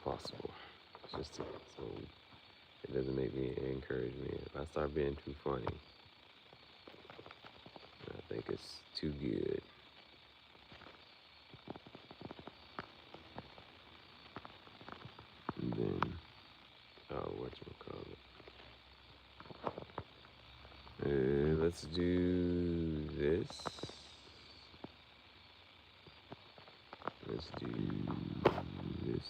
possible. Just so it doesn't make me encourage me. If I start being too funny, I think it's too good. And then, whatchamacallit. Let's do this. Let's do this.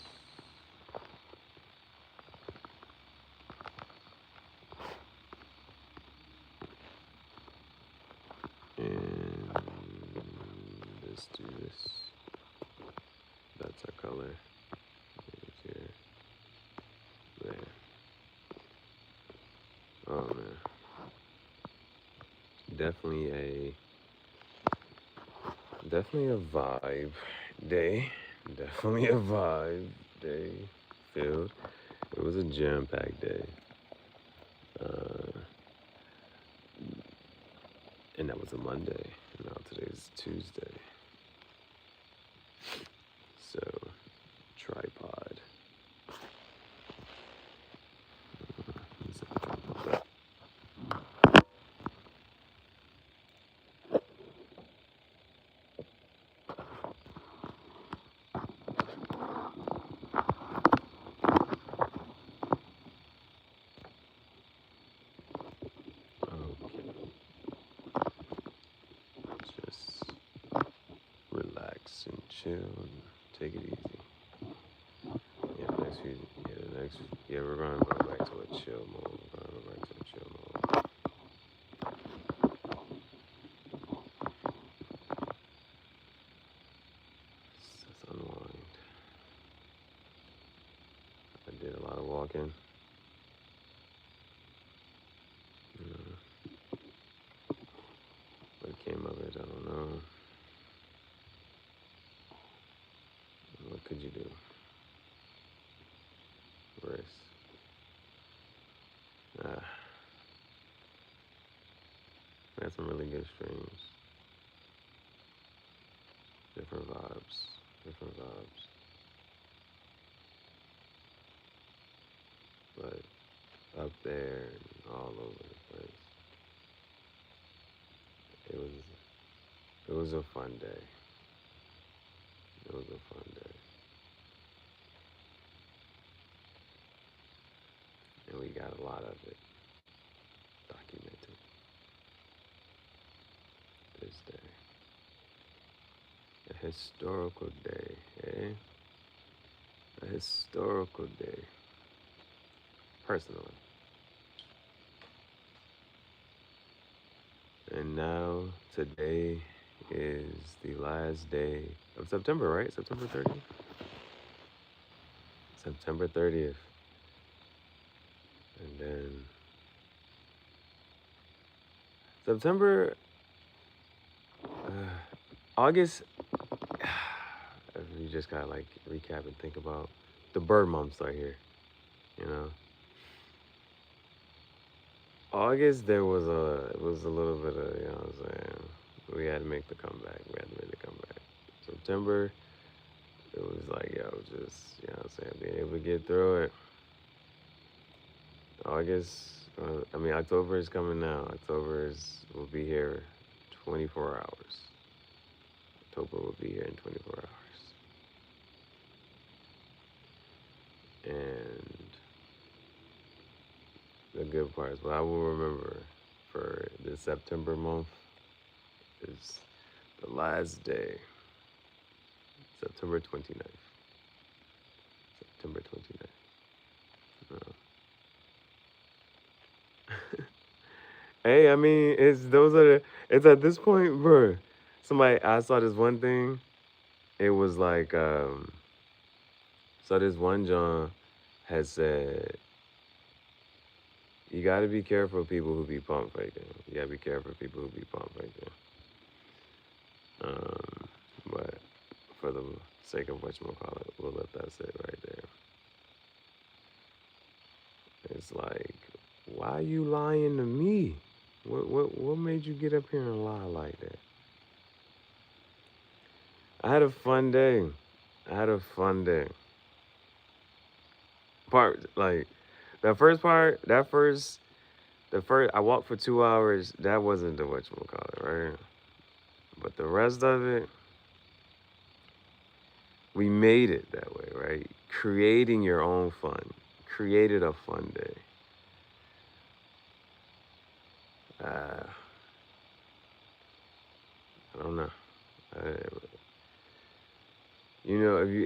And let's do this. That's our color. It's here. There. Oh man. Definitely a vibe day. Definitely a vibe day filled. It was a jam-packed day. And that was a Monday. Now today's Tuesday. So, tripod. Let's set the tripod up. Okay. Just relax and chill and take it easy. Yeah, we're gonna go back to a chill mode. We're gonna go back to a chill mode. Let's unwind. I did a lot of walking. What came of it, I don't know. What could you do? Rest. Ah, I had some really good streams. Different vibes. Different vibes. But up there and all over the place. It was it was a fun day. It was a fun day. And we got a lot of it documented this day. A historical day, eh? A historical day. Personally. And now, today is the last day of September, right? September 30th? September 30th. And then September, August, if you just gotta like recap and think about the bird months are here, you know? August, it was a little bit of, you know what I'm saying? We had to make the comeback. We had to make the comeback. September, it was like, yo, just, you know what I'm saying, being able to get through it. August, October is coming now. Will be here 24 hours. October will be here in 24 hours. And the good part is what I will remember for the September month is the last day, September 29th. September 29th. Hey, I mean, it's at this point, bro. I saw this one thing. It was like, so this one John had said, you gotta be careful of people who be pump faking. You gotta be careful of people who be pump faking. But for the sake of whatchamacallit, we'll let that sit right there. It's like, why you lying to me? What made you get up here and lie like that? I had a fun day. I had a fun day. part, like that first part, the first, I walked for 2 hours. That wasn't the whatchamacallit, right? But the rest of it, we made it that way, right? Creating your own fun, created a fun day. Uh, I don't know. Uh,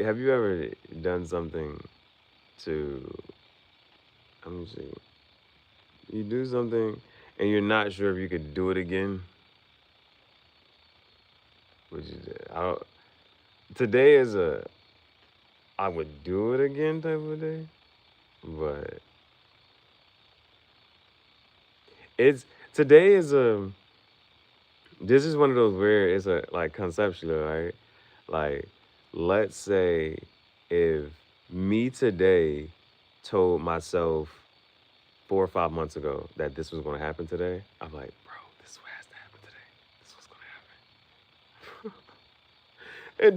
have you ever done something to? Let me see. You do something, and you're not sure if you could do it again. Which is, today is a I would do it again type of day, but it's today is a this is one of those weird, it's a like conceptual, right? Like, let's say if me today told myself 4 or 5 months ago that this was going to happen today, I'm like, bro, this is what has to happen today. This is what's going to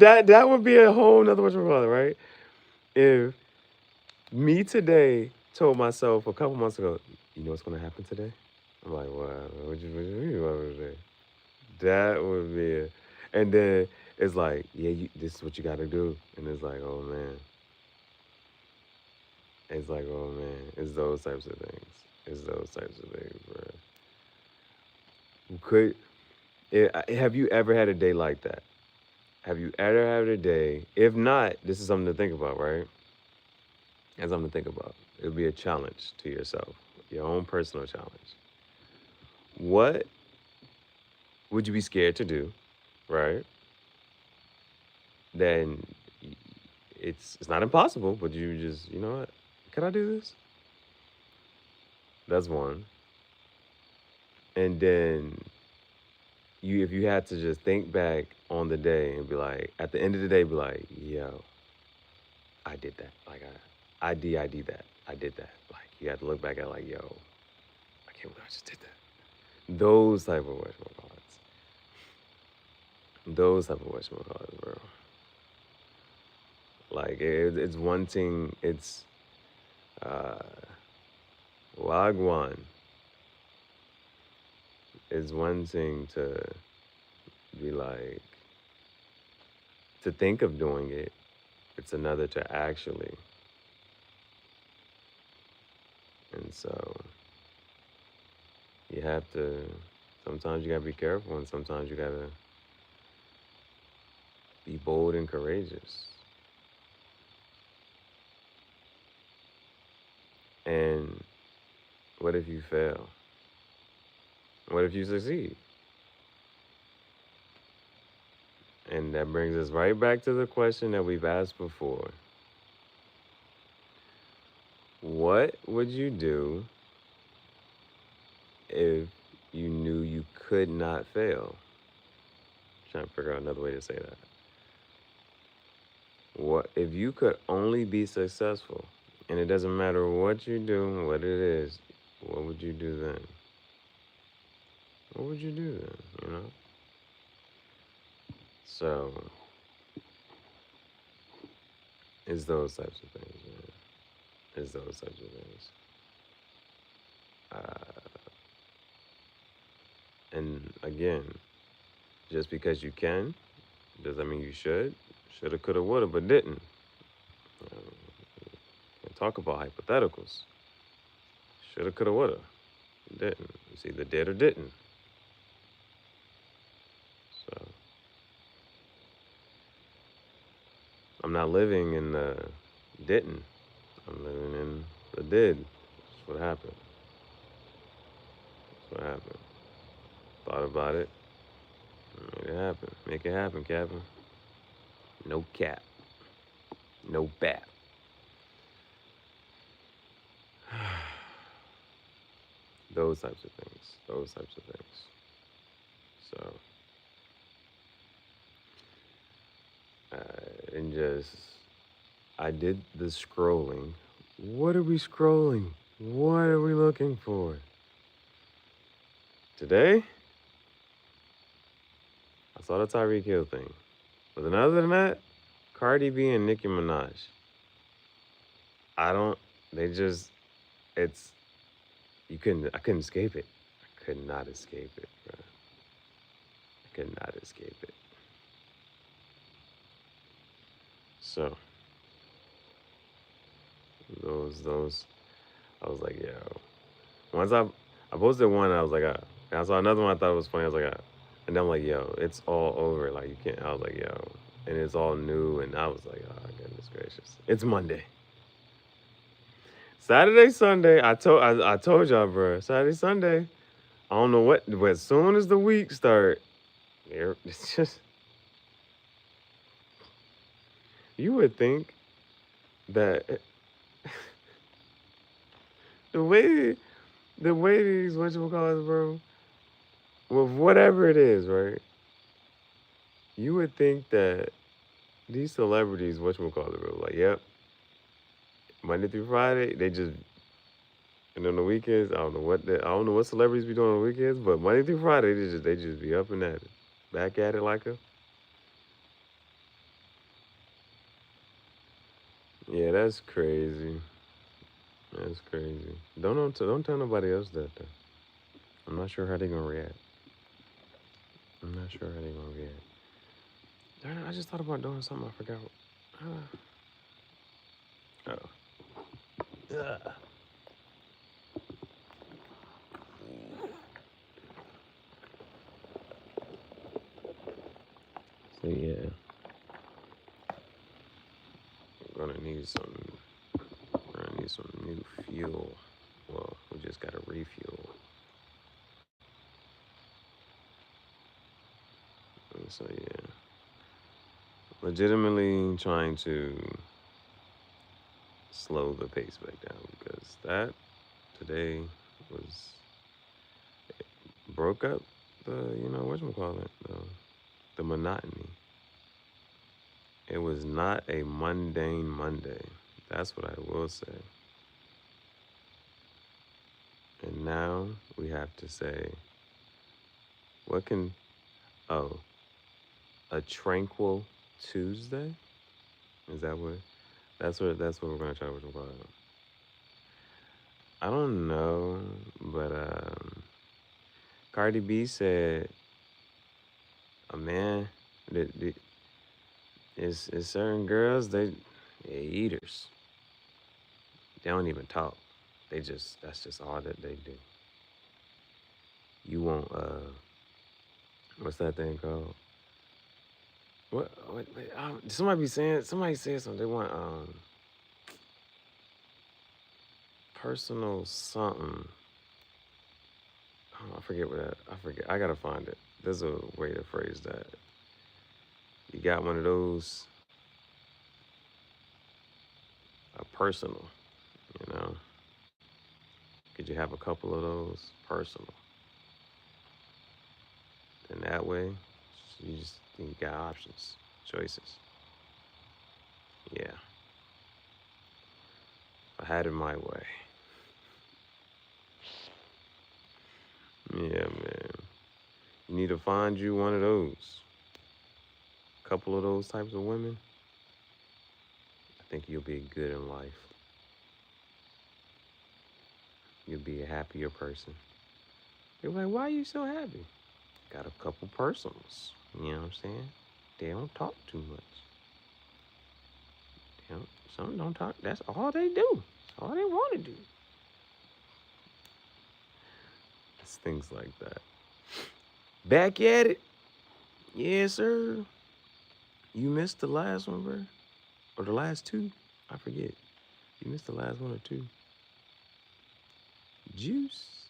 happen. And that would be a whole nother much more, right? If me today told myself a couple months ago, you know what's going to happen today? I'm like, wow, what you mean what today? That would be it. And then it's like, yeah, this is what you got to do. And it's like, oh man. It's like, oh man. It's those types of things. It's those types of things, bro. Could have you ever had a day like that? Have you ever had a day? If not, this is something to think about, right? That's something to think about. It would be a challenge to yourself, your own personal challenge. What would you be scared to do, right? Then it's not impossible, but you just, you know what? Can I do this? That's one. And then if you had to just think back on the day and be like, at the end of the day, be like, yo, I did that. Like I did that. I did that. Like you had to look back at like, yo, I can't believe I just did that. Those type of whatchamacallits. Those type of whatchamacallits, bro. Like it's one thing. It's uh, Wagwan is one thing to be like to think of doing it. It's another to actually. And so you have to. Sometimes you gotta be careful, and sometimes you gotta be bold and courageous. And what if you fail? What if you succeed? And that brings us right back to the question that we've asked before. What would you do if you knew you could not fail? I'm trying to figure out another way to say that. What if you could only be successful, and it doesn't matter what you do, what it is, what would you do then? What would you do then? You know. So it's those types of things, man. It's those types of things. Uh, and again, just because you can, does that mean you should? Shoulda, coulda, woulda, but didn't. And talk about hypotheticals. Shoulda, coulda, woulda, didn't. It's either did or didn't. So I'm not living in the didn't. I'm living in the did. That's what happened. That's what happened. Thought about it. Made it happen. Make it happen, Captain. No cap. No bat. Those types of things. Those types of things. So, and just, I did the scrolling. What are we scrolling? What are we looking for? Today, I saw the Tyreek Hill thing. But other than that, Cardi B and Nicki Minaj. I don't. They just, it's, I couldn't escape it. I could not escape it, bro. I could not escape it. So, those, I was like, yo. Once I posted one, I was like, ah. And I saw another one, I thought it was funny. I was like, ah. And then I'm like, yo, it's all over. Like, you can't, I was like, yo. And it's all new. And I was like, oh, goodness gracious. It's Monday. Saturday, Sunday, I told y'all, bro. Saturday, Sunday. I don't know what, but as soon as the week start, it's just, you would think that the way, the way these, whatchamacallits, bro, with whatever it is, right? You would think that these celebrities, whatchamacallit, bro, like, yep, Monday through Friday, they just, and on the weekends, I don't know what celebrities be doing on the weekends, but Monday through Friday, they just be up and at it, back at it like a, yeah, that's crazy. That's crazy. Don't tell nobody else that though. I'm not sure how they gonna react. I'm not sure how they gonna react. Darn it, I just thought about doing something. I forgot. Oh. Ugh. So yeah, we're gonna need some. We're gonna need some new fuel. Well, we just gotta refuel. And so yeah, legitimately trying to slow the pace back down because that today was broke up the whatchamacallit, the monotony. It was not a mundane Monday. That's what I will say. And now we have to say, what can, oh, a tranquil Tuesday? Is that what, that's what we're gonna try to about. I don't know, but Cardi B said, a man, that is certain girls, they eaters. They don't even talk. That's just all that they do. You won't, what's that thing called? Somebody said something. They want personal something. Oh, I forget what that. I forget. I gotta find it. There's a way to phrase that. You got one of those, a personal. You know, could you have a couple of those personal? And that way, you got options, choices. Yeah, if I had it my way. Yeah, man. You need to find you one of those. A couple of those types of women. I think you'll be good in life. You'll be a happier person. You're like, why are you so happy? Got a couple personals. You know what I'm saying? They don't talk too much. Some don't talk. That's all they do. That's all they want to do. It's things like that. Back at it. Yes, sir. You missed the last one, bro. Or the last two. I forget. You missed the last one or two. Juice.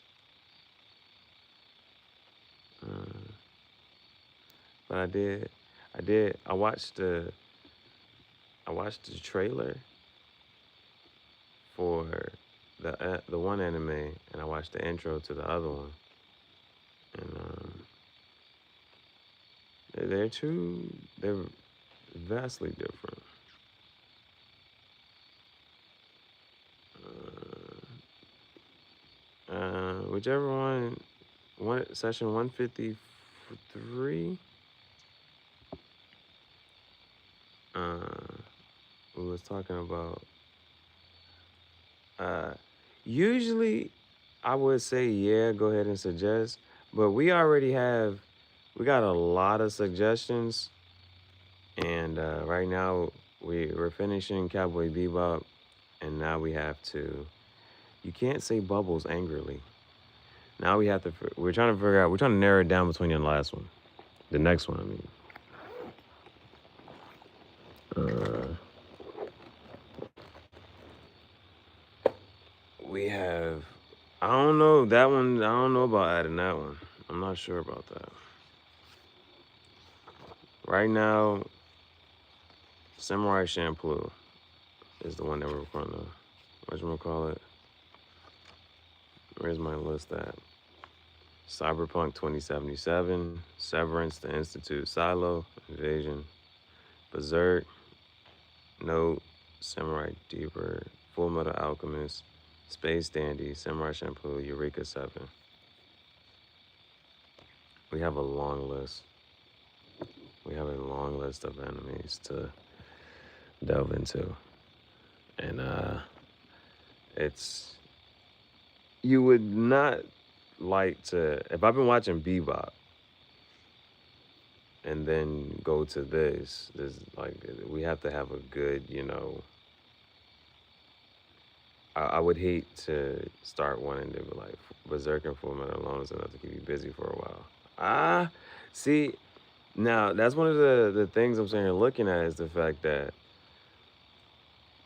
Uh, but I watched the trailer for the one anime, and I watched the intro to the other one, and they're vastly different. Whichever one session 153, uh, we was talking about Uh, Usually, I would say yeah, go ahead and suggest. But we got a lot of suggestions, and right now we're finishing Cowboy Bebop, and now we have to. You can't say bubbles angrily. Now we have to. We're trying to figure out. We're trying to narrow it down between the last one, the next one. I mean, uh, we have. I don't know that one. I don't know about adding that one. I'm not sure about that. Right now, Samurai Champloo is the one that we're going to. What's call it? Where's my list at? Cyberpunk 2077, Severance, The Institute, Silo, Invasion, Berserk, Note, Samurai Deeper, Full Metal Alchemist, Space Dandy, Samurai Champloo, Eureka 7. We have a long list. We have a long list of enemies to delve into. And it's you would not like to if I've been watching Bebop and then go to this like we have to have a good, I would hate to start wanting to be like Berserk and Full Metal alone is enough to keep you busy for a while. Ah, see, now that's one of the things I'm saying. Looking at is the fact that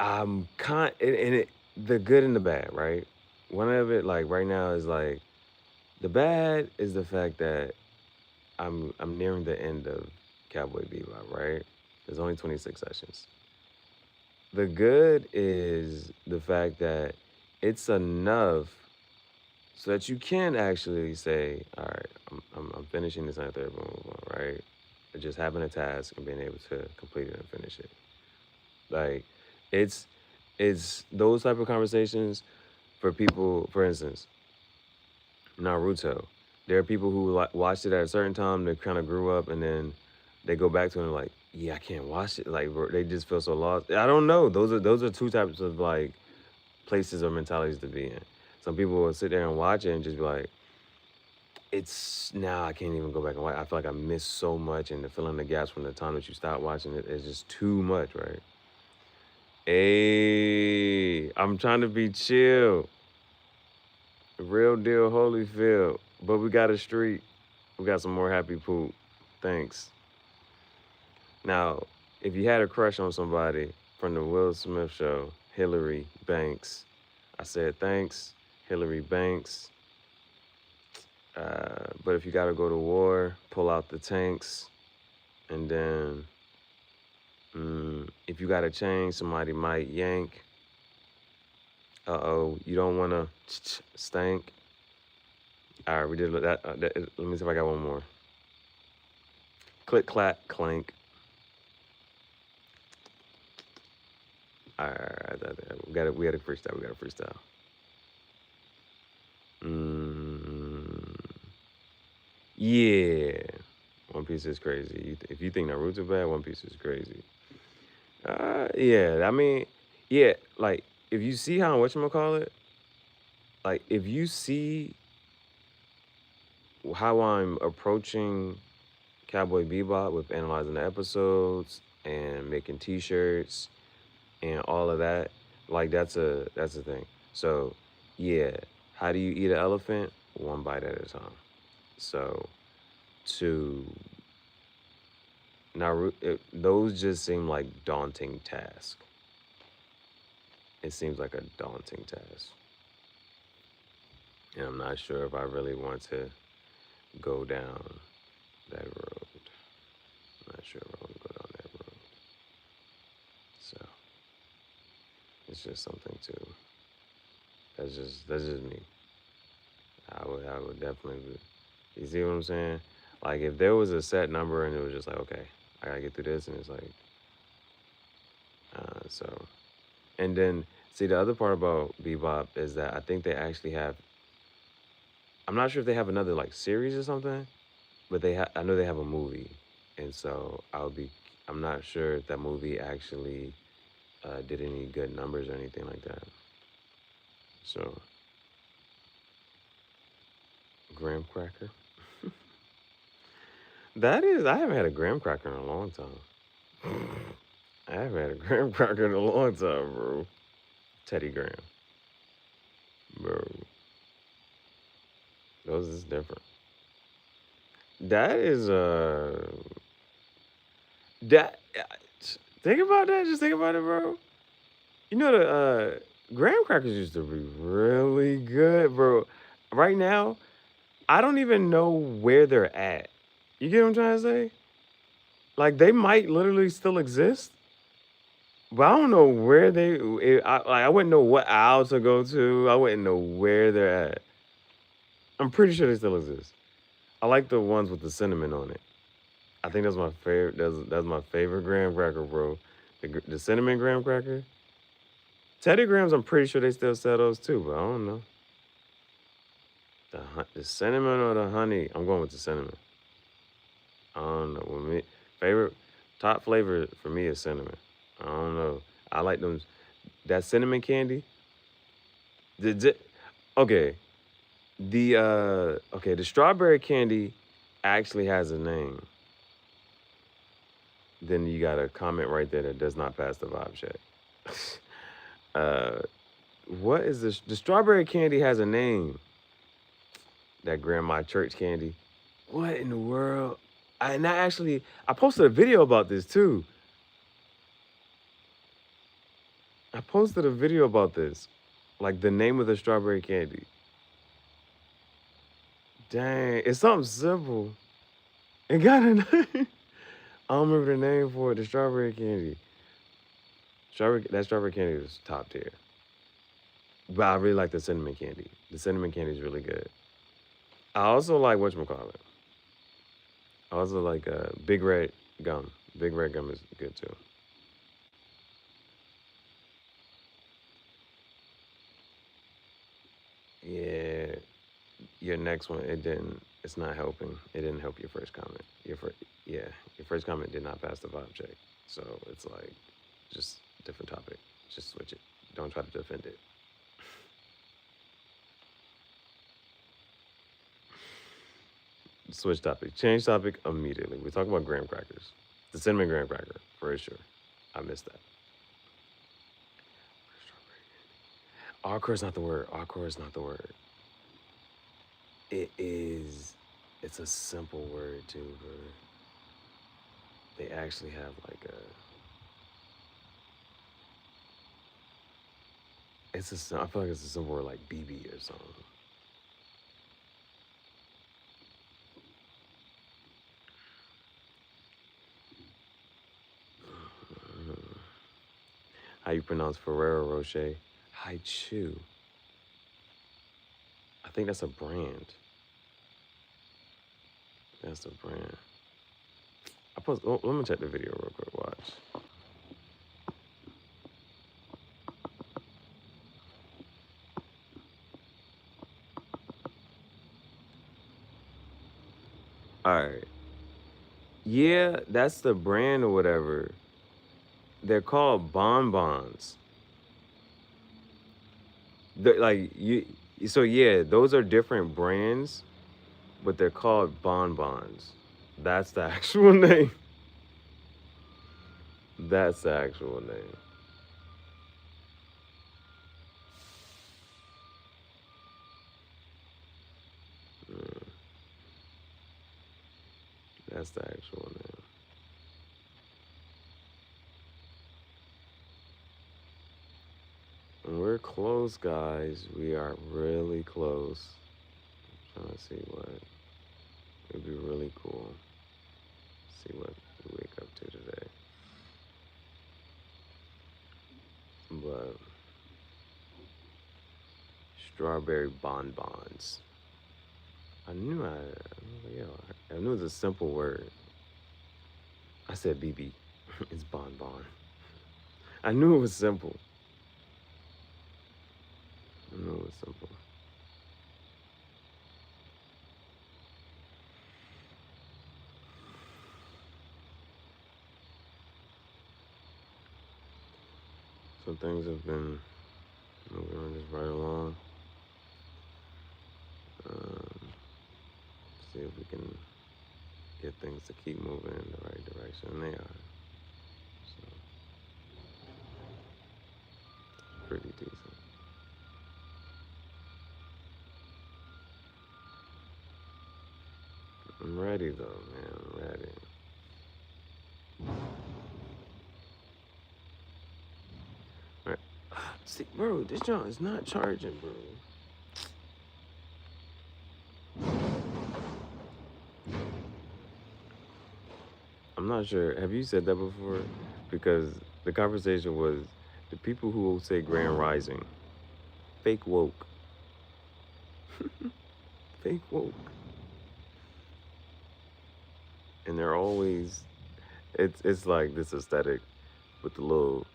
I'm the good and the bad, right? One of it, like right now, is like the bad is the fact that I'm nearing the end of Cowboy Bebop, right? There's only 26 sessions. The good is the fact that it's enough so that you can actually say, all right, I'm finishing this on third move, right? Just having a task and being able to complete it and finish it. Like, it's it's those type of conversations for people. For instance, Naruto. There are people who watched it at a certain time. They kind of grew up, and then they go back to it and like, yeah, I can't watch it. Like they just feel so lost. I don't know. Those are two types of like places or mentalities to be in. Some people will sit there and watch it and just be like, it's now I can't even go back and watch. I feel like I missed so much, and the filling the gaps from the time that you stop watching it is just too much, right? Hey, I'm trying to be chill, real deal, Holyfield. But we got a streak. We got some more happy poop. Thanks. Now, if you had a crush on somebody from the Will Smith show, Hillary Banks, I said thanks, Hillary Banks. But if you got to go to war, pull out the tanks, and then if you got to change, somebody might yank. You don't want to stank. All right, we did that. Let me see if I got one more. Click, clack, clank. All right, we got a freestyle. We got a freestyle. Mm, yeah, One Piece is crazy. If you think Naruto bad, One Piece is crazy. Yeah. I mean, yeah. Like if you see how call it, like if you see how I'm approaching Cowboy Bebop with analyzing the episodes and making T-shirts and all of that, like that's a thing. So, yeah, how do you eat an elephant? One bite at a time. So, to Naruto, those just seem like daunting tasks. It seems like a daunting task, and I'm not sure if I really want to go down that road. I'm not sure if I want to go down that road. So it's just something to. That's just me. I would definitely. You see what I'm saying? Like if there was a set number and it was just like, okay, I gotta get through this, and it's like, so. And then see the other part about Bebop is that I think they actually have. I'm not sure if they have another like series or something, but I know they have a movie, and so I'm not sure if that movie actually did any good numbers or anything like that. So, graham cracker. That is, I haven't had a graham cracker in a long time. I haven't had a graham cracker in a long time, bro. Teddy Graham, bro. Those is different. That is that. Think about that. Just think about it, bro. You know the graham crackers used to be really good, bro. Right now, I don't even know where they're at. You get what I'm trying to say? Like they might literally still exist, but I don't know where they. I wouldn't know what aisle to go to. I wouldn't know where they're at. I'm pretty sure they still exist. I like the ones with the cinnamon on it. I think that's my favorite. That's my favorite graham cracker, bro. The cinnamon graham cracker. Teddy Grahams, I'm pretty sure they still sell those too, but I don't know. The cinnamon or the honey? I'm going with the cinnamon. I don't know. With me, favorite top flavor for me is cinnamon. I don't know. I like them. That cinnamon candy. The okay. The strawberry candy actually has a name. Then you got a comment right there that does not pass the vibe check. uh, what is this? The strawberry candy has a name. That grandma church candy. What in the world? I posted a video about this too. I posted a video about this, like the name of the strawberry candy. Dang, it's something simple. It got a name. I don't remember the name for it. The strawberry candy. That strawberry candy is top tier. But I really like the cinnamon candy. The cinnamon candy is really good. I also like whatchamacallit. I also like Big Red gum. Big Red gum is good too. Yeah, your next one, it didn't. It's not helping. It didn't help your first comment. Yeah, your first comment did not pass the vibe check. So it's like, just different topic. Just switch it. Don't try to defend it. Switch topic. Change topic immediately. We're talking about graham crackers. The cinnamon graham cracker, for sure. I missed that. Awkward is not the word. Awkward is not the word. It is. It's a simple word too, bro. They actually have like a. I feel like it's a simple word like BB or something. How you pronounce Ferrero Rocher? Haichu. I think that's a brand. That's a brand. Let me check the video real quick. Watch. All right. Yeah, that's the brand or whatever. They're called bonbons. Like you. So yeah, those are different brands, but they're called bonbons. That's the actual name. That's the actual name. Mm, that's the actual name. And we're close, guys. We are really close. Trying to see what would be really cool. See what we wake up to today. But strawberry bonbons. I knew it was a simple word. I said BB. It's bonbon. I knew it was simple. I knew it was simple. So things have been moving on this right along. Um, See if we can get things to keep moving in the right direction. And they are. So, pretty decent. I'm ready though, man. I'm ready. All right. See, bro, this joint is not charging, bro. I'm not sure. Have you said that before? Because the conversation was the people who say Grand Rising, fake woke, fake woke, and they're always it's like this aesthetic with the little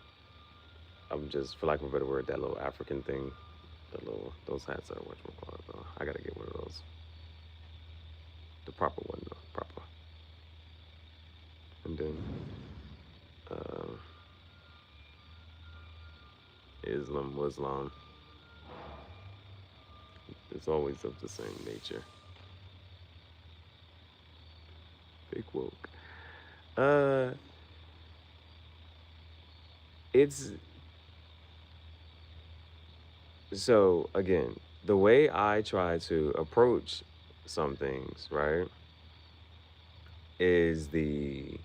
I'm just for lack of a better word that little African thing, the little those hats are whatchamacallit though. I gotta get one of those, the proper one though, proper. And then uh, Islam, Muslim, it's always of the same nature. Fake woke. Uh, it's so again, the way I try to approach some things, right, is the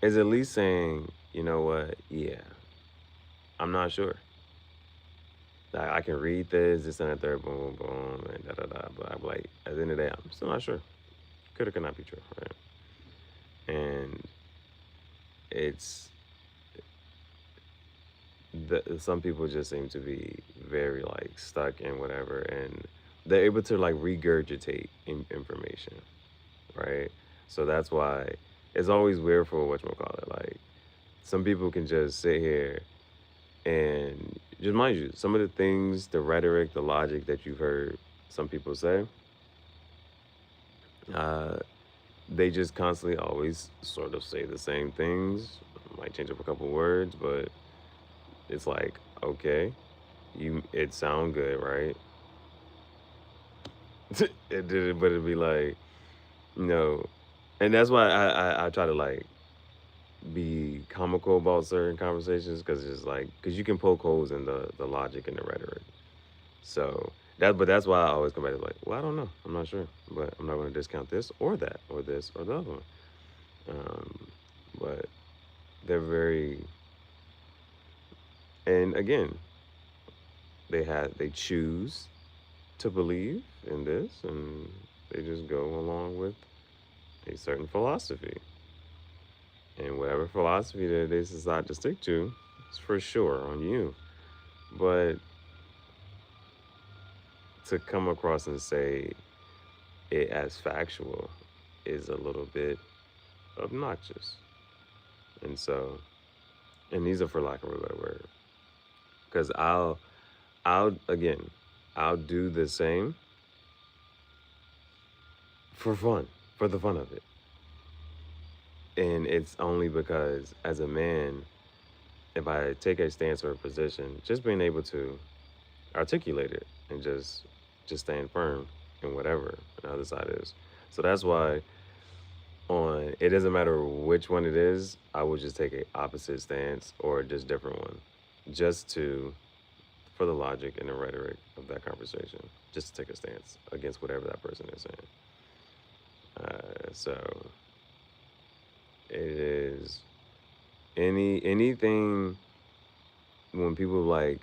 is at least saying, you know what, yeah, I'm not sure. Like, I can read this and the third, boom, boom, boom, and da da da. But I'm like, at the end of the day, I'm still not sure. Could or could not be true, right? And it's some people just seem to be very like stuck in whatever, and they're able to like regurgitate information, right? So that's why it's always weird for whatchamacallit. Like some people can just sit here and just mind you, some of the things, the rhetoric, the logic that you've heard some people say, uh, they just constantly always sort of say the same things. Might change up a couple words, but it's like, okay, it sound good, right? It did, but it'd be like, no, and that's why I try to like be comical about certain conversations because it's like because you can poke holes in the logic and the rhetoric. So but that's why I always come back to like, well, I don't know, I'm not sure, but I'm not going to discount this or that or this or the other one. Um, but they're very, and again, they choose to believe in this, and they just go along with a certain philosophy. And whatever philosophy that they decide to stick to, it's for sure on you. But to come across and say it as factual is a little bit obnoxious. And so, and these are for lack of a better word, because I'll again, I'll do the same for fun, for the fun of it. And it's only because as a man, if I take a stance or a position, just being able to articulate it and just stand firm in whatever the other side is. So that's why on it doesn't matter which one it is, I would just take a opposite stance or just different one. Just to for the logic and the rhetoric of that conversation. Just to take a stance against whatever that person is saying. So it is anything when people like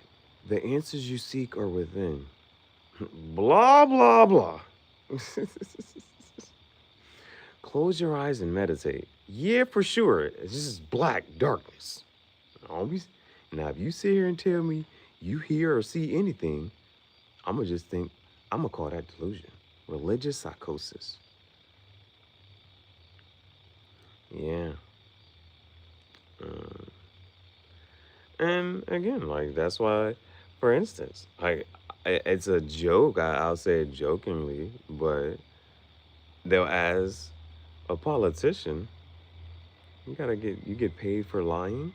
the answers you seek are within. Blah blah blah. Close your eyes and meditate. Yeah, for sure. It's just black darkness. Always. Now, if you sit here and tell me you hear or see anything, I'm gonna just think I'm gonna call that delusion, religious psychosis. Yeah. Uh, and again, like that's why, for instance, it's a joke. I'll say it jokingly, but they'll ask a politician, you get paid for lying.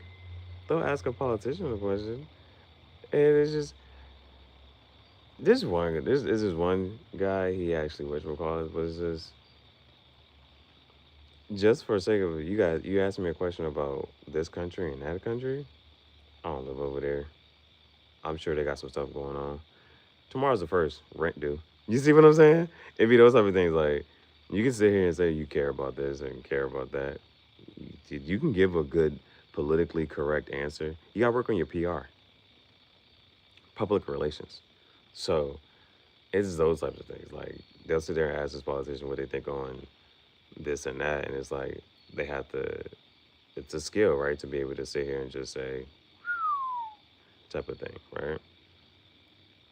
They'll ask a politician a question, and it's just this is one guy. He actually whatchamacallit was this just for the sake of it, you guys. You asked me a question about this country and that country. I don't live over there. I'm sure they got some stuff going on. Tomorrow's the first. Rent due. You see what I'm saying? It be those type of things like you can sit here and say you care about this and care about that. You can give a good politically correct answer. You gotta work on your PR, public relations. So it's those types of things. Like they'll sit there and ask this politician what they think on this and that, and it's like they have to. It's a skill, right, to be able to sit here and just say type of thing, right?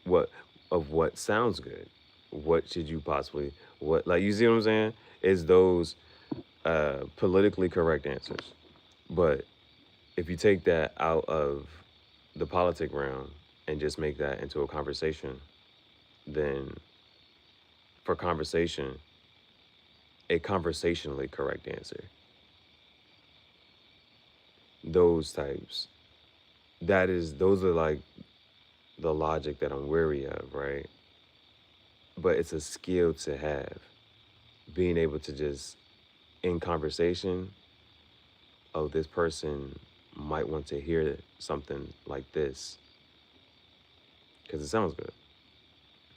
What of what sounds good? What should you possibly what like you see what I'm saying? Is those politically correct answers. But if you take that out of the politic realm and just make that into a conversation, then for conversation, a conversationally correct answer. Those types. Those are like the logic that I'm weary of, right? But it's a skill to have. Being able to just in conversation, oh, this person might want to hear something like this because it sounds good.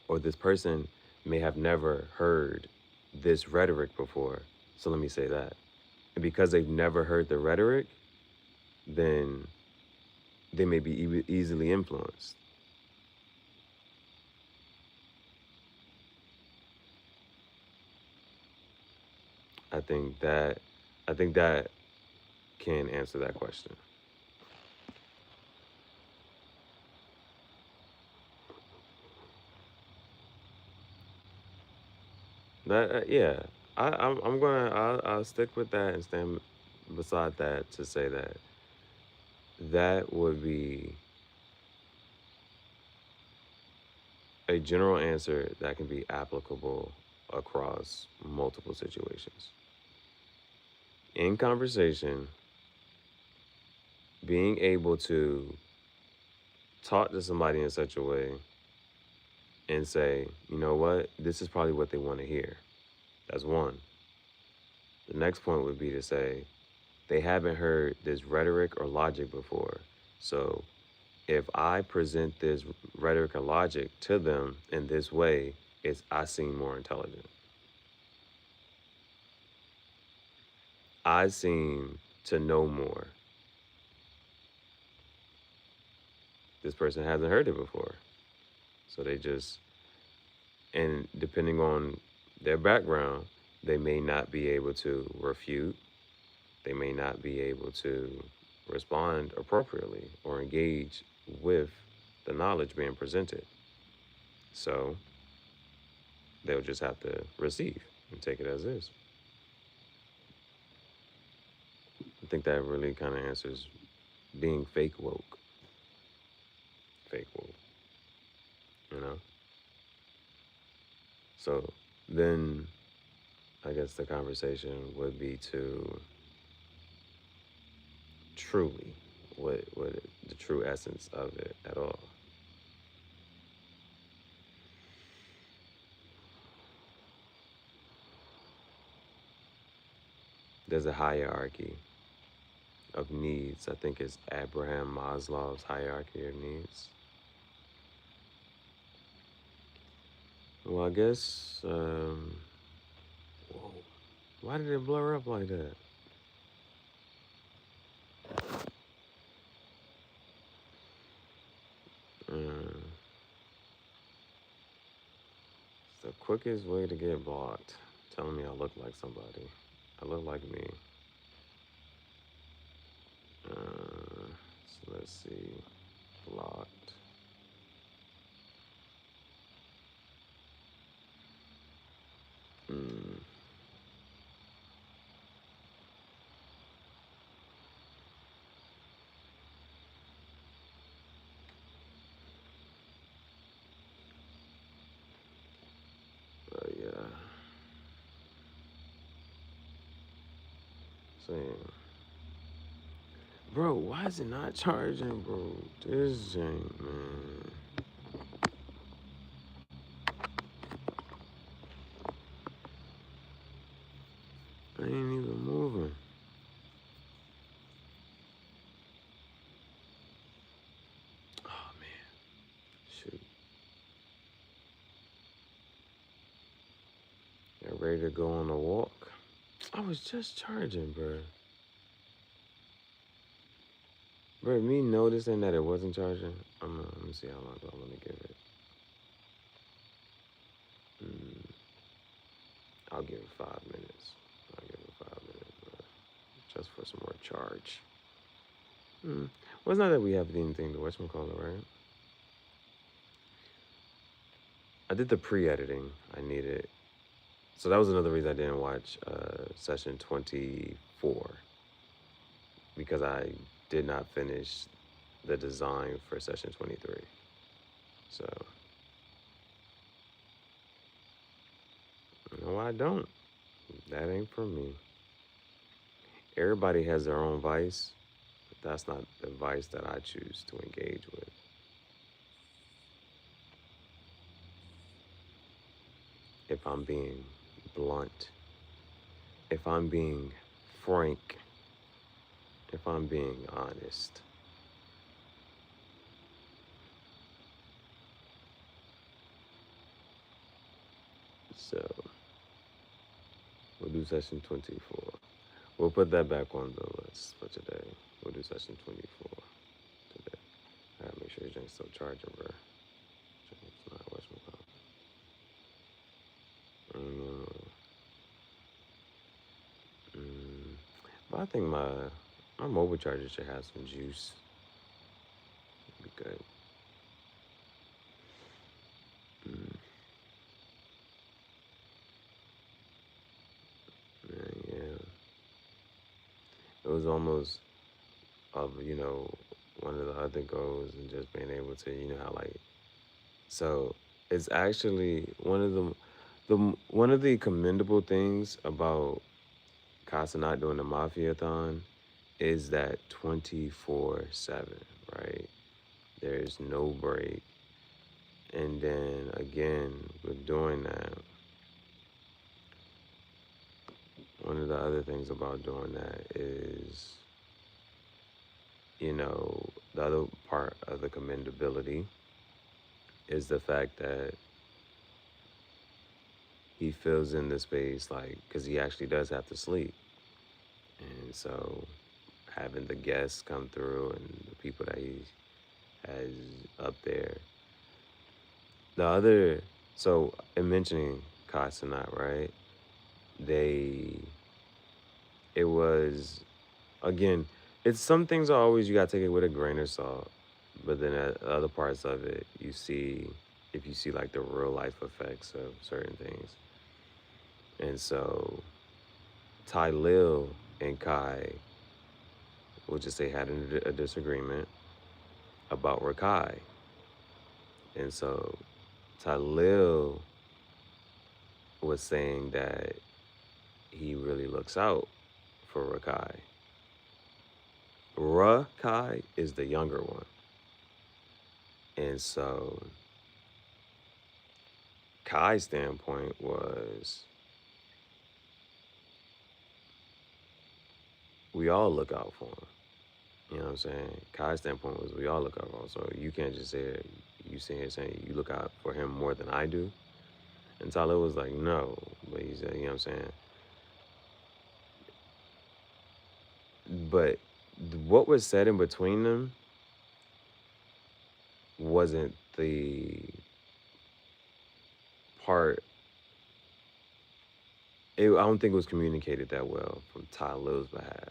Or this person may have never heard this rhetoric before. So let me say that. And because they've never heard the rhetoric, then they may be easily influenced. I think that I think that can answer that question. That yeah, I'm gonna I'll stick with that and stand beside that to say that that would be a general answer that can be applicable across multiple situations. In conversation, being able to talk to somebody in such a way and say, you know what, this is probably what they want to hear. That's one. The next point would be to say, they haven't heard this rhetoric or logic before. So if I present this rhetoric or logic to them in this way, I seem more intelligent. I seem to know more. This person hasn't heard it before. So they just, and depending on their background, they may not be able to refute, they may not be able to respond appropriately or engage with the knowledge being presented. So they'll just have to receive and take it as is. I think that really kind of answers being fake woke. Fake woke, you know? So then I guess the conversation would be to truly what the true essence of it at all. There's a hierarchy of needs. I think it's Abraham Maslow's hierarchy of needs. Well, I guess. Whoa, why did it blur up like that? Uh, it's the quickest way to get blocked. Telling me I look like somebody. I look like me. So let's see. Blocked. Mm, yeah. Same. Bro, why is it not charging, bro? This ain't, man. ready to go on a walk. I was just charging, bro. Bro, me noticing that it wasn't charging. Let me see how long do I want to give it. Mm, I'll give it 5 minutes. I'll give it 5 minutes, bro. Just for some more charge. Well, it's not that we have anything to whatchamacallit, right? I did the pre-editing I needed. So that was another reason I didn't watch session 24. Because I did not finish the design for session 23. So, no, I don't. That ain't for me. Everybody has their own vice, but that's not the vice that I choose to engage with. If I'm being blunt, if I'm being frank, if I'm being honest. So, we'll do session 24. We'll put that back on the list for today. We'll do session 24 today. I gotta make sure your drink's still charging, bro. It's not whatchamacallit. But I think my mobile charger should have some juice. It'd be good. Yeah. It was almost of, one of the other goals and just being able to, how like, so it's actually one of the commendable things about Casa not doing the Mafia-thon is that 24/7, right? There's no break. And then again, with doing that, one of the other things about doing that is, the other part of the commendability is the fact that he fills in the space, like, because he actually does have to sleep. And so having the guests come through and the people that he has up there. So in mentioning Casanat, right? It was, again, it's some things are always, you gotta take it with a grain of salt. But then at other parts of it, if you see like the real life effects of certain things. And so Ty Lil and Kai, we'll just say, had a disagreement about Rakai. And so Ty Lil was saying that he really looks out for Rakai. Rakai is the younger one. And so Kai's standpoint was, we all look out for him. You know what I'm saying? Kai's standpoint was, we all look out for him. So you can't just say, you sit here saying you look out for him more than I do. And Tyler was like, no. But he said, you know what I'm saying? But what was said in between them wasn't the part. I don't think it was communicated that well from Ty Lil's behalf.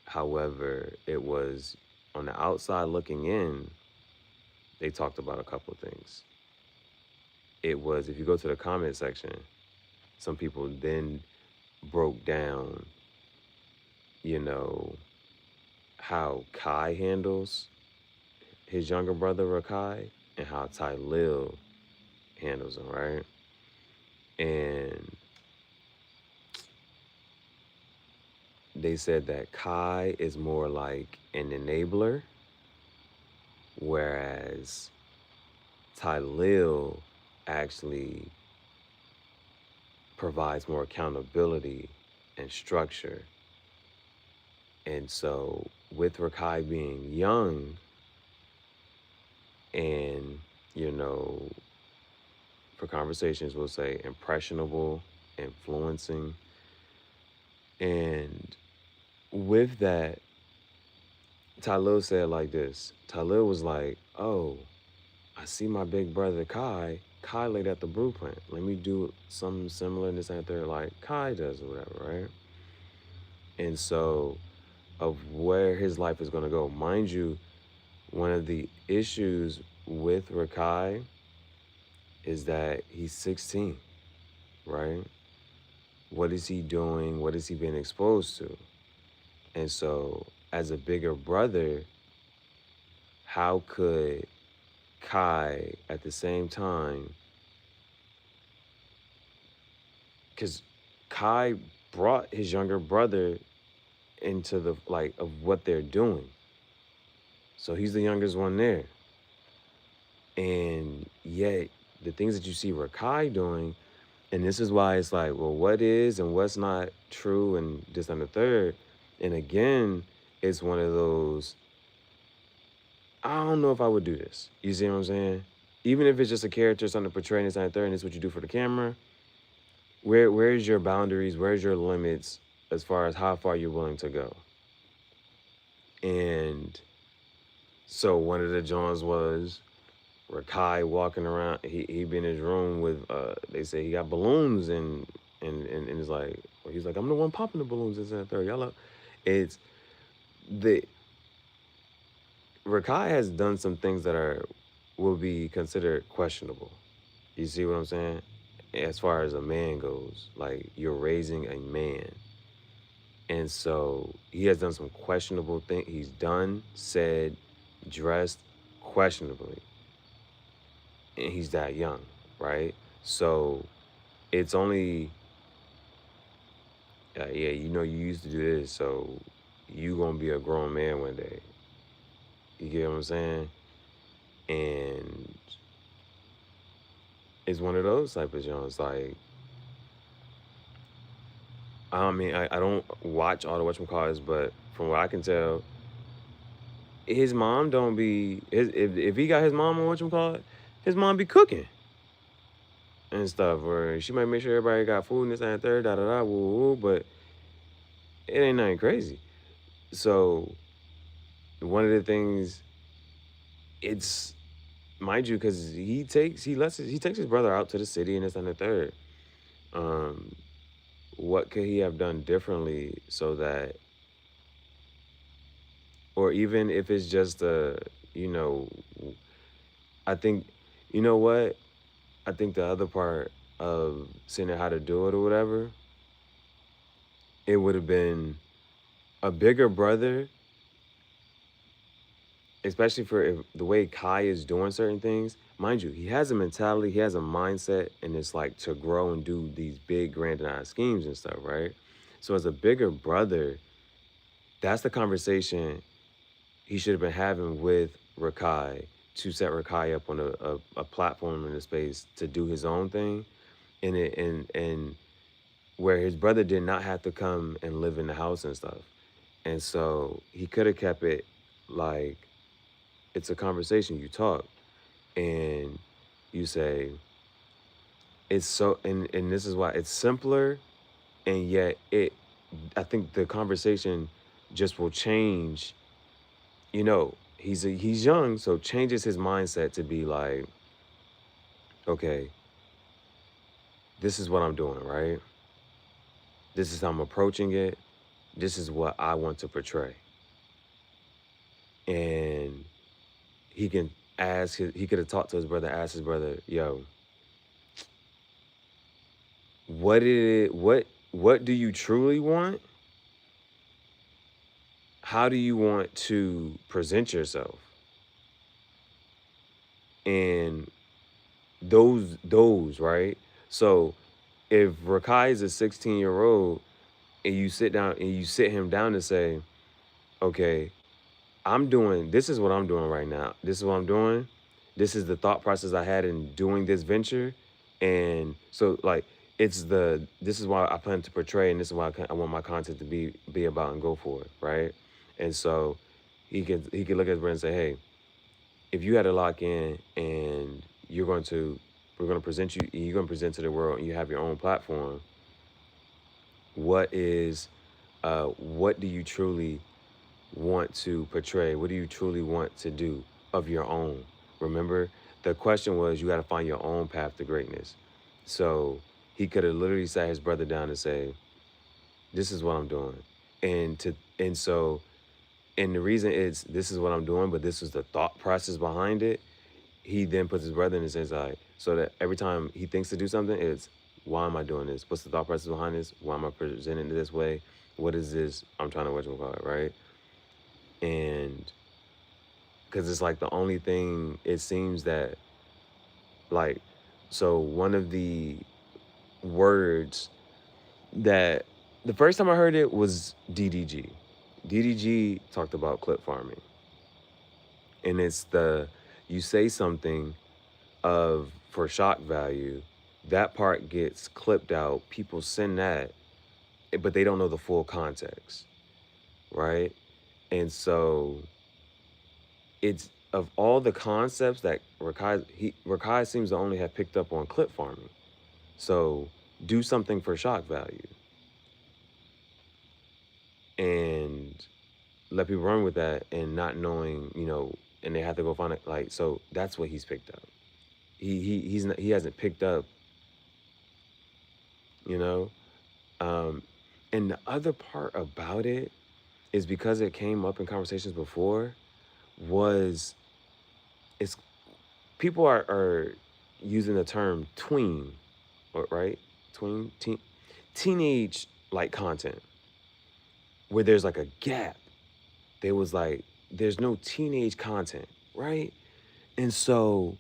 However, it was on the outside looking in, they talked about a couple of things. It was, if you go to the comment section, some people then broke down, how Kai handles his younger brother Rakai and how Ty Lil handles him, right? And they said that Kai is more like an enabler, whereas Ty Lil actually provides more accountability and structure. And so with Rakai being young and, for conversations, we'll say impressionable, influencing. And with that, Talil said like this. Talil was like, oh, I see my big brother Kai. Kai laid at the blueprint. Let me do something similar in this and there like Kai does or whatever, right? And so of where his life is gonna go. Mind you, one of the issues with Rakai is that he's 16, right? What is he doing? What is he being exposed to? And so as a bigger brother, how could Kai at the same time, because Kai brought his younger brother into the like of what they're doing. So he's the youngest one there. And yet the things that you see Rakai doing, and this is why it's like, well, what is and what's not true and this and the third. And again, it's one of those, I don't know if I would do this. You see what I'm saying? Even if it's just a character, something portraying this and the third, and it's what you do for the camera, where's your boundaries? Where's your limits as far as how far you're willing to go? And so one of the Johns was Rakai walking around. He be in his room with they say he got balloons and it's like, well, he's like, I'm the one popping the balloons this and the third. Y'all up. It's the Rakai has done some things that will be considered questionable. You see what I'm saying? As far as a man goes, like you're raising a man. And so he has done some questionable things. He's done, said, dressed questionably. And he's that young, right? So it's only, yeah, you know, you used to do this, so you gonna be a grown man one day. You get what I'm saying? And it's one of those type of Jones. Like, I mean, I don't watch all the whatchamacallits, but from what I can tell, his mom don't be, if he got his mom on whatchamacallit, his mom be cooking and stuff, or she might make sure everybody got food and this and that, third, da da da, woo woo, but it ain't nothing crazy. So one of the things, it's mind you, because he takes his brother out to the city and this and the third. What could he have done differently so that, or even if it's just you know, I think, you know what? I think the other part of seeing how to do it or whatever, it would have been a bigger brother, especially for the way Kai is doing certain things. Mind you, he has a mentality, he has a mindset, and it's like to grow and do these big, grandiose schemes and stuff, right? So as a bigger brother, that's the conversation he should have been having with Rakai to set Rakai up on a platform in the space to do his own thing, and where his brother did not have to come and live in the house and stuff. And so he could have kept it like it's a conversation. You talk and you say, it's so, and this is why it's simpler, and yet I think the conversation just will change. You know, he's young, so changes his mindset to be like, okay, this is what I'm doing, right? This is how I'm approaching it. This is what I want to portray. And he can he could have talked to his brother, asked his brother, yo, what do you truly want? How do you want to present yourself? And those, right? So if Rakai is a 16-year-old and you sit down and you sit him down to say, okay, this is what I'm doing right now. This is what I'm doing. This is the thought process I had in doing this venture. And so like, this is why I plan to portray, and this is why I want my content to be about and go for it, right? And so he could look at his brother and say, hey, if you had to lock in and you're going to we're gonna present you. You're gonna present to the world. And you have your own platform. What is, what do you truly want to portray? What do you truly want to do of your own? Remember, the question was you got to find your own path to greatness. So he could have literally sat his brother down and say, "This is what I'm doing," and so and the reason is this is what I'm doing, but this is the thought process behind it. He then puts his brother in his inside, so that every time he thinks to do something, it's why am I doing this? What's the thought process behind this? Why am I presenting it this way? What is this? I'm trying to call it, right? And because it's like the only thing it seems that like so one of the words that the first time I heard it was DDG. DDG talked about clip farming. And it's the you say something of for shock value, that part gets clipped out, people send that, but they don't know the full context, right? And so it's of all the concepts that Rakai seems to only have picked up on clip farming. So do something for shock value and let people run with that and not knowing, and they have to go find it. Like, so that's what he's picked up. He hasn't picked up, you know. And the other part about it is because it came up in conversations before, was it's people are using the term tween, right? Teenage like content where there's like a gap. There was like there's no teenage content, right? And so,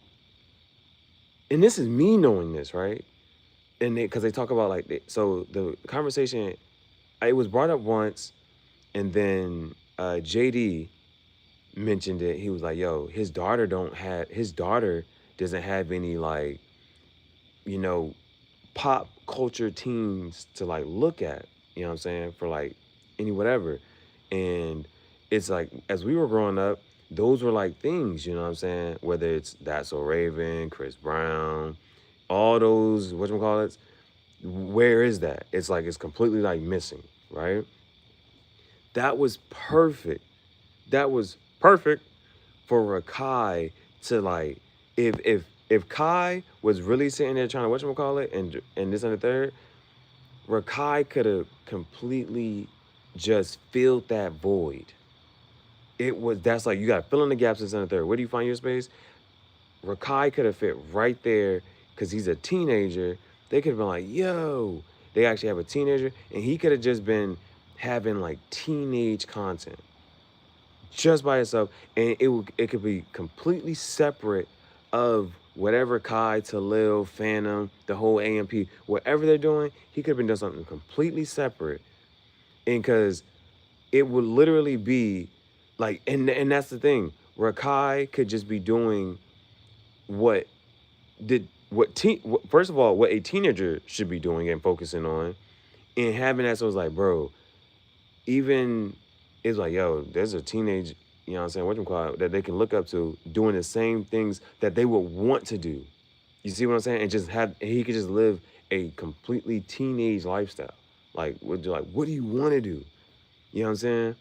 and this is me knowing this, right? And because they talk about like so the conversation, it was brought up once, and then JD mentioned it. He was like, "Yo, his daughter doesn't have any like, you know, pop culture teens to like look at, you know what I'm saying, for like any whatever." And it's like as we were growing up, those were like things, you know what I'm saying? Whether it's That's So Raven, Chris Brown, all those whatchamacallits, where is that? It's like it's completely like missing, right? That was perfect. That was perfect for Rakai to like if Kai was really sitting there trying to whatchamacallit and this and the third, Rakai could have completely just filled that void. That's like you gotta fill in the gaps this and the third. Where do you find your space? Rakai could have fit right there because he's a teenager. They could have been like, yo, they actually have a teenager, and he could have just been having like teenage content just by itself, and it could be completely separate of whatever Kai, Talil, Phantom, the whole AMP, whatever they're doing, he could have been doing something completely separate, and because it would literally be like, and that's the thing, Rakai could just be doing what first of all, what a teenager should be doing and focusing on, and having that, so it's like, bro, even it's like, yo, there's a teenage, you know what I'm saying, whatchamacallit, that they can look up to doing the same things that they would want to do. You see what I'm saying? And he could just live a completely teenage lifestyle. Like, what do you want to do? You know what I'm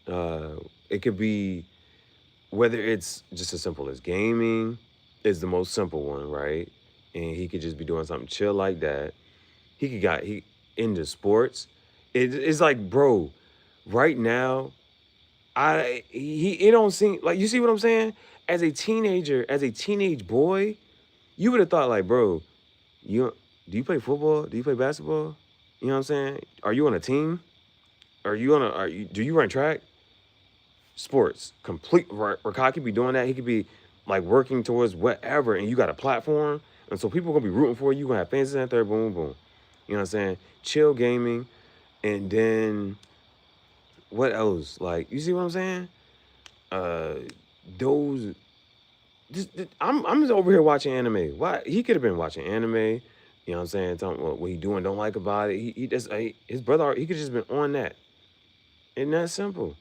saying? It could be whether it's just as simple as gaming is the most simple one, right? And he could just be doing something chill like that. He into sports. It's like, bro, right now, it don't seem like, you see what I'm saying? As a teenager, as a teenage boy, you would have thought like, bro, do you play football? Do you play basketball? You know what I'm saying? Are you on a team? Do you run track? Sports, complete. Rakai could be doing that. He could be like working towards whatever, and you got a platform, and so people are gonna be rooting for you. You gonna have fans in that third, boom, boom. You know what I'm saying? Chill gaming, and then what else? Like, you see what I'm saying? Uh, those. I'm just over here watching anime. Why he could have been watching anime? You know what I'm saying? Talking about what he doing, don't like about it. He just his brother. He could just been on that. Isn't that simple?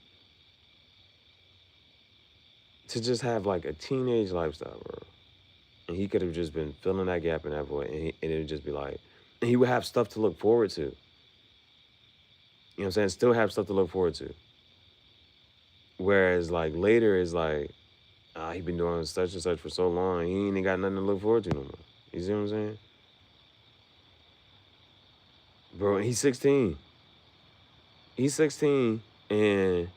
To just have like a teenage lifestyle, bro. and he could have just been filling that gap in that void, and it would just be like, and he would have stuff to look forward to. You know what I'm saying? Still have stuff to look forward to. Whereas like later is like, he been doing such and such for so long, he ain't got nothing to look forward to no more. You see what I'm saying? Bro, he's 16. He's 16, and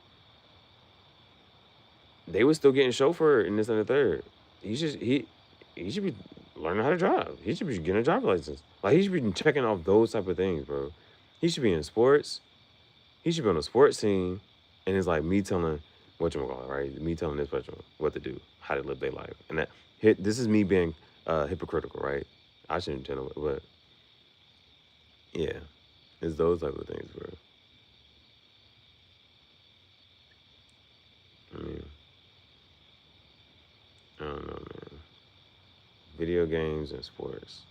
they was still getting chauffeured in this and the third. He should be learning how to drive. He should be getting a driver's license. Like he should be checking off those type of things, bro. He should be in sports. He should be on a sports team, and it's like me telling whatchamacallit, right? Me telling this person what to do, how to live their life, and this is me being hypocritical, right? I shouldn't tell them, but yeah, it's those type of things, bro. I mean, I don't know, man. Video games and sports.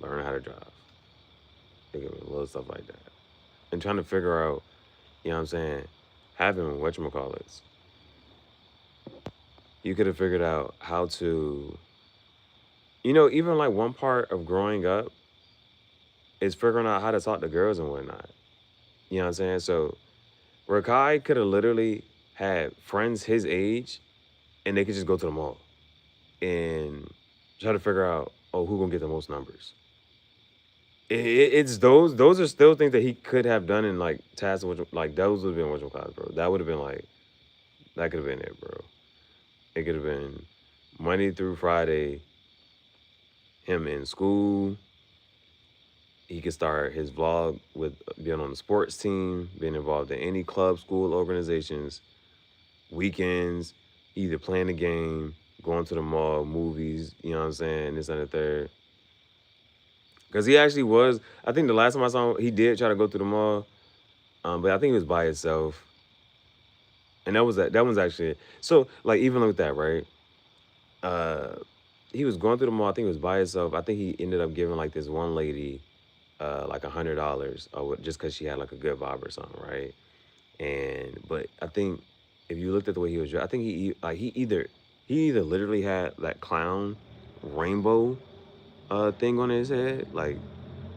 Learn how to drive. Think of little stuff like that. And trying to figure out, you know what I'm saying, having whatchamacallits. You could have figured out how to, even like one part of growing up is figuring out how to talk to girls and whatnot. You know what I'm saying? So Rakai could have literally had friends his age and they could just go to the mall and try to figure out, oh, who gonna get the most numbers. It's those are still things that he could have done in like tasks, like those would have been whatchamacallit, bro. That would have been like, that could have been it, bro. It could have been Monday through Friday, him in school. He could start his vlog with being on the sports team, being involved in any club, school, organizations, weekends, either playing the game, going to the mall, movies, you know what I'm saying, this and the third. Because he actually was, I think the last time I saw him, he did try to go to the mall, but I think he was by himself. And that one's actually, so like even with that, right? Uh, he was going through the mall, I think he was by himself. I think he ended up giving like this one lady like $100 just because she had like a good vibe or something, right? But I think if you looked at the way he was dressed, I think he either literally had that clown rainbow thing on his head, like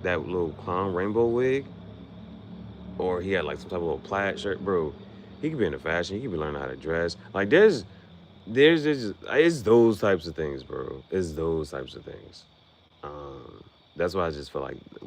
that little clown rainbow wig, or he had like some type of little plaid shirt, bro. He could be into fashion. He could be learning how to dress. Like there's just it's those types of things, bro. It's those types of things. Um, that's why I just feel like